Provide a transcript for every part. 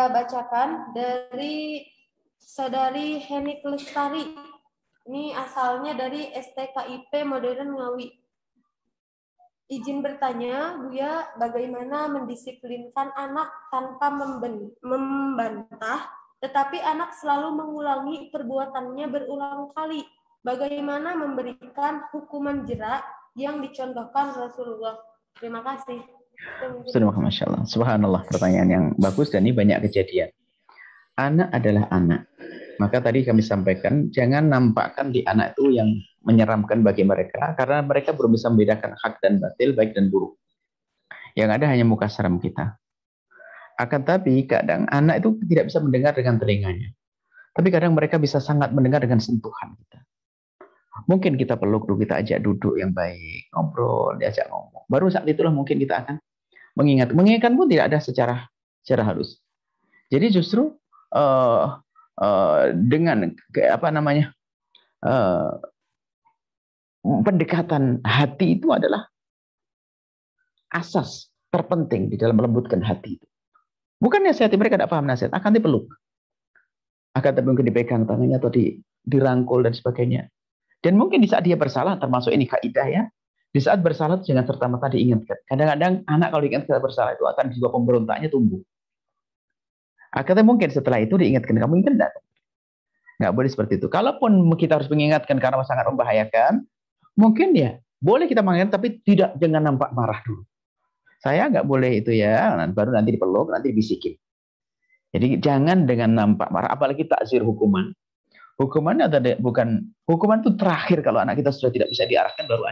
saya bacakan dari Saudari Henik Lestari. Ini asalnya dari STKIP Modern Ngawi. Izin bertanya, Buya, bagaimana mendisiplinkan anak tanpa membantah, tetapi anak selalu mengulangi perbuatannya berulang kali? Bagaimana memberikan hukuman jerak yang dicontohkan Rasulullah? Terima kasih. Masya Allah. Subhanallah, pertanyaan yang bagus dan ini banyak kejadian. Anak adalah anak. Maka tadi kami sampaikan, jangan nampakkan di anak itu yang menyeramkan bagi mereka, karena mereka belum bisa membedakan hak dan batil, baik dan buruk. Yang ada hanya muka seram kita. Akan tapi kadang anak itu tidak bisa mendengar dengan telinganya. Tapi kadang mereka bisa sangat mendengar dengan sentuhan kita. Mungkin kita peluk dulu, kita ajak duduk yang baik, ngobrol, diajak ngomong. Baru saat itulah mungkin kita akan mengingatkan pun tidak ada secara halus. Jadi justru dengan pendekatan hati itu adalah asas terpenting di dalam melembutkan hati itu. Bukan nasihati, mereka tidak paham nasihat, akan dipeluk, akan mungkin dipegang tangannya atau dirangkul dan sebagainya. Dan mungkin di saat dia bersalah, termasuk ini kaidah ya, di saat bersalah itu jangan serta-merta diingatkan. Kadang-kadang anak kalau diingatkan bersalah itu akan jiwa pemberontaknya tumbuh. Akhirnya mungkin setelah itu diingatkan, kamu ingat enggak? Nggak boleh seperti itu. Kalaupun kita harus mengingatkan karena sangat membahayakan, mungkin ya boleh kita mengingatkan, tapi jangan nampak marah dulu. Saya nggak boleh itu ya, baru nanti dipeluk, nanti dibisikin. Jadi jangan dengan nampak marah, apalagi takzir hukuman. Hukuman itu terakhir kalau anak kita sudah tidak bisa diarahkan, baru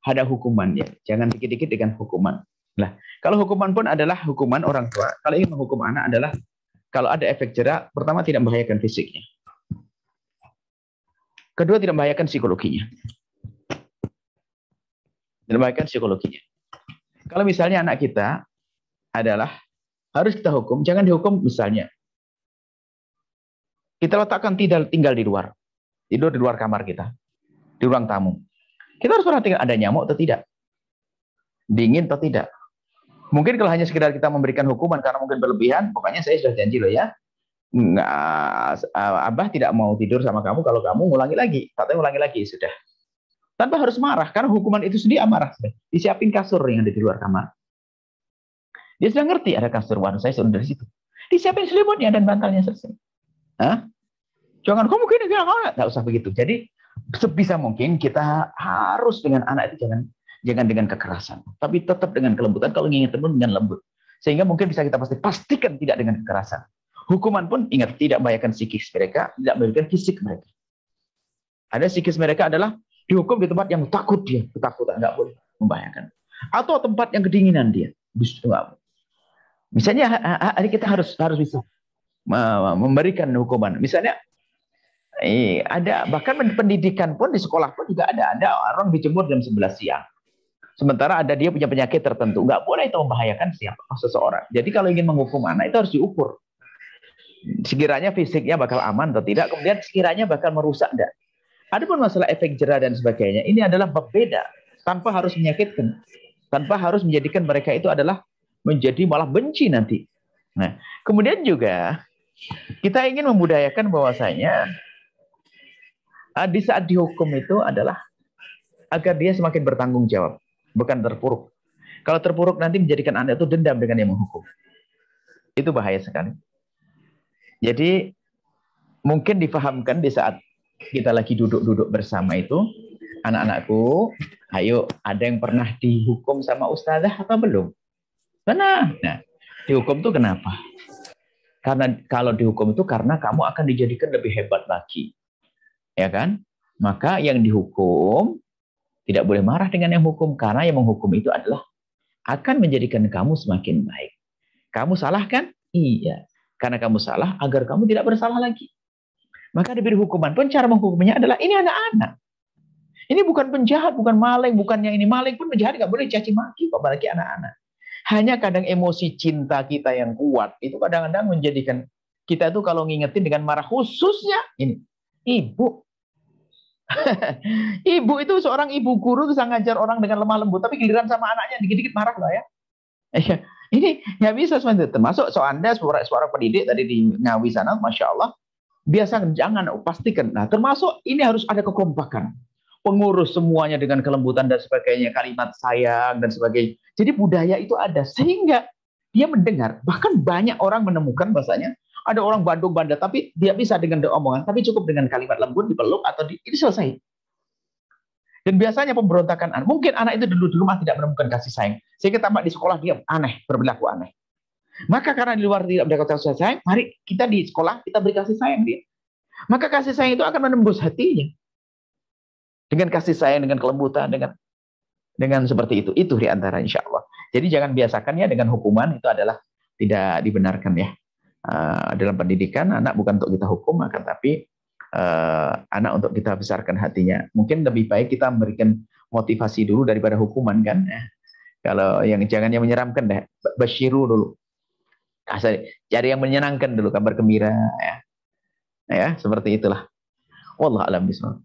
ada hukuman ya. Jangan dikit-dikit dengan hukuman. Nah, kalau hukuman pun adalah hukuman orang tua. Kalau ingin menghukum anak adalah kalau ada efek jerak, pertama tidak membahayakan fisiknya. Kedua, tidak membahayakan psikologinya. Tidak membahayakan psikologinya. Kalau misalnya anak kita adalah harus kita hukum, jangan dihukum misalnya. Kita letakkan tinggal di luar. Tidur di luar kamar kita. Di ruang tamu. Kita harus perhatikan ada nyamuk atau tidak. Dingin atau tidak. Mungkin kalau hanya sekedar kita memberikan hukuman karena mungkin berlebihan, pokoknya saya sudah janji loh ya. Abah tidak mau tidur sama kamu kalau kamu ngulangi lagi. Katanya ngulangi lagi, sudah. Tanpa harus marah, karena hukuman itu sendiri amarah. Disiapin kasur yang ada di luar kamar. Dia sudah ngerti ada kasur, waduh saya sudah dari situ. Disiapin selimutnya dan bantalnya, selesai. Hah? Jangan kamu gini, nggak usah begitu. Jadi sebisa mungkin kita harus dengan anak itu jangan dengan kekerasan, tapi tetap dengan kelembutan. Kalau ngingetin pun dengan lembut, sehingga mungkin bisa kita pastikan tidak dengan kekerasan. Hukuman pun ingat tidak membahayakan psikis mereka, tidak membahayakan fisik mereka. Ada psikis mereka adalah dihukum di tempat yang takut dia, ketakutan, nggak boleh membahayakan. Atau tempat yang kedinginan dia, misalnya kita harus bisa memberikan hukuman. Misalnya ada bahkan pendidikan pun di sekolah pun juga ada orang dijemur jam 11 siang. Sementara ada dia punya penyakit tertentu, nggak boleh itu membahayakan seseorang. Jadi kalau ingin menghukum anak itu harus diukur. Sekiranya fisiknya bakal aman atau tidak, kemudian sekiranya bakal merusak enggak. Adapun masalah efek jera dan sebagainya, ini adalah berbeda, tanpa harus menyakitkan, tanpa harus menjadikan mereka itu adalah menjadi malah benci nanti. Nah, kemudian juga kita ingin membudayakan bahwasanya di saat dihukum itu adalah agar dia semakin bertanggung jawab, bukan terpuruk. Kalau terpuruk nanti menjadikan anak itu dendam dengan yang menghukum. Itu bahaya sekali. Jadi mungkin difahamkan di saat kita lagi duduk-duduk bersama itu, anak-anakku, ayo, ada yang pernah dihukum sama ustazah atau belum? Nah, dihukum itu kenapa? Karena kalau dihukum itu karena kamu akan dijadikan lebih hebat lagi. Ya kan? Maka yang dihukum tidak boleh marah dengan yang hukum, karena yang menghukum itu adalah akan menjadikan kamu semakin baik. Kamu salah kan? Iya. Karena kamu salah, agar kamu tidak bersalah lagi. Maka diberi hukuman pun cara menghukumnya adalah ini anak-anak. Ini bukan penjahat, bukan maling, bukannya ini maling pun penjahat nggak boleh caci maki, apalagi anak-anak. Hanya kadang emosi cinta kita yang kuat itu kadang-kadang menjadikan kita tuh kalau ngingetin dengan marah, khususnya ini ibu. Ibu itu seorang ibu guru bisa ngajar orang dengan lemah lembut, tapi giliran sama anaknya dikit-dikit marah lah ya. Ini nggak bisa seperti itu. Termasuk Anda suara pendidik tadi di Ngawi sana, Masya Allah, biasa jangan pastikan. Nah, termasuk ini harus ada kekompakan. Pengurus semuanya dengan kelembutan dan sebagainya, kalimat sayang dan sebagainya. Jadi budaya itu ada sehingga dia mendengar. Bahkan banyak orang menemukan bahasanya ada orang Bandung Banda tapi dia bisa dengan omongan, tapi cukup dengan kalimat lembut dipeluk atau ini selesai. Dan biasanya pemberontakan mungkin anak itu dulu di rumah tidak menemukan kasih sayang, sehingga tampak di sekolah dia aneh, berperilaku aneh. Maka karena di luar tidak mendapatkan kasih sayang, mari kita di sekolah kita beri kasih sayang dia. Maka kasih sayang itu akan menembus hatinya. Dengan kasih sayang, dengan kelembutan, dengan seperti itu diantara insya Allah. Jadi jangan biasakannya dengan hukuman, itu adalah tidak dibenarkan ya. Dalam pendidikan anak bukan untuk kita hukum, akan tapi anak untuk kita besarkan hatinya. Mungkin lebih baik kita memberikan motivasi dulu daripada hukuman kan. Kalau yang jangan yang menyeramkan deh, basyiru dulu. Cari yang menyenangkan dulu, kabar gembira ya. Ya, seperti itulah. Wallah alam bismillah.